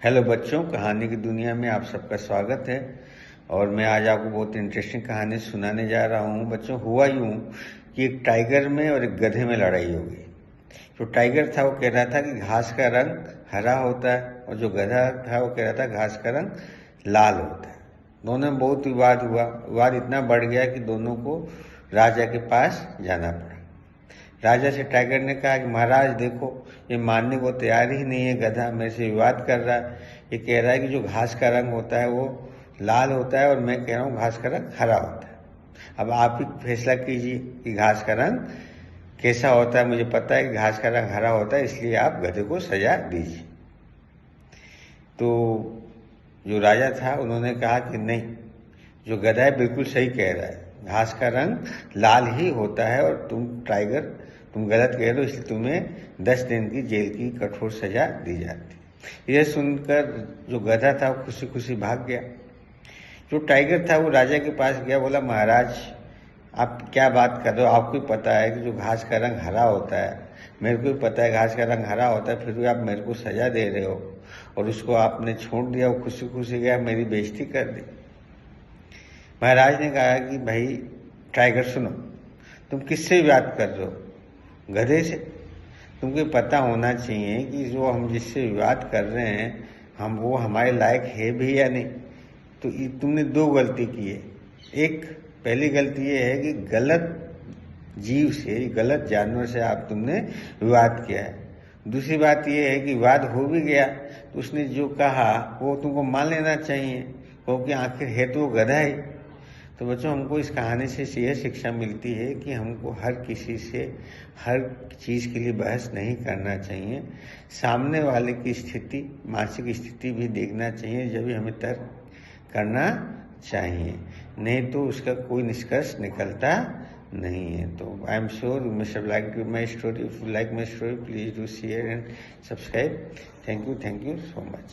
Hello बच्चों, कहानी की दुनिया में आप सबका स्वागत है। और मैं आज आपको बहुत इंटरेस्टिंग कहानी सुनाने जा रहा हूँ। बच्चों, हुआ यूँ कि एक टाइगर में और एक गधे में लड़ाई हो गई। जो टाइगर था वो कह रहा था कि घास का रंग हरा होता है, और जो गधा था वो कह रहा था घास का रंग लाल होता है। दोनों में बहुत विवाद हुआ। विवाद इतना बढ़ गया कि दोनों को राजा के पास जाना पड़ा। राजा से टाइगर ने कहा कि महाराज देखो, ये मानने को तैयार ही नहीं है, गधा मेरे से विवाद कर रहा है। ये कह रहा है कि जो घास का रंग होता है वो लाल होता है, और मैं कह रहा हूँ घास का रंग हरा होता है। अब आप ही फैसला कीजिए कि घास का रंग कैसा होता है। मुझे पता है कि घास का रंग हरा होता है, इसलिए आप गधे को सजा दीजिए। तो जो राजा था उन्होंने कहा कि नहीं, जो गधा है बिल्कुल सही कह रहा है, घास का रंग लाल ही होता है, और तुम टाइगर तुम गलत कह रहे हो, इसलिए तुम्हें 10 दिन की जेल की कठोर सजा दी जाती। यह सुनकर जो गधा था वो खुशी खुशी भाग गया। जो टाइगर था वो राजा के पास गया, बोला महाराज आप क्या बात कर रहे हो, आपको ही पता है कि जो घास का रंग हरा होता है, मेरे को भी पता है घास का रंग हरा होता है, फिर भी आप मेरे को सजा दे रहे हो, और उसको आपने छोड़ दिया, वो खुशी खुशी गया, मेरी बेइज्जती कर दी। महाराज ने कहा कि भाई टाइगर सुनो, तुम किससे बात कर रहे हो, गधे से? तुमको पता होना चाहिए कि जो हम जिससे विवाद कर रहे हैं हम वो हमारे लायक है भी या नहीं। तो तुमने 2 गलती की है। एक पहली गलती ये है कि गलत जीव से, गलत जानवर से आप तुमने विवाद किया है। दूसरी बात ये है कि विवाद हो भी गया तो उसने जो कहा वो तुमको मान लेना चाहिए, क्योंकि आखिर है तो वो गधा ही। तो बच्चों, हमको इस कहानी से यह शिक्षा मिलती है कि हमको हर किसी से हर चीज़ के लिए बहस नहीं करना चाहिए। सामने वाले की स्थिति, मानसिक स्थिति भी देखना चाहिए, जब भी हमें तर्क करना चाहिए, नहीं तो उसका कोई निष्कर्ष निकलता नहीं है। तो I am sure you must like my story. If you like my story, please do share and subscribe. Thank you so much.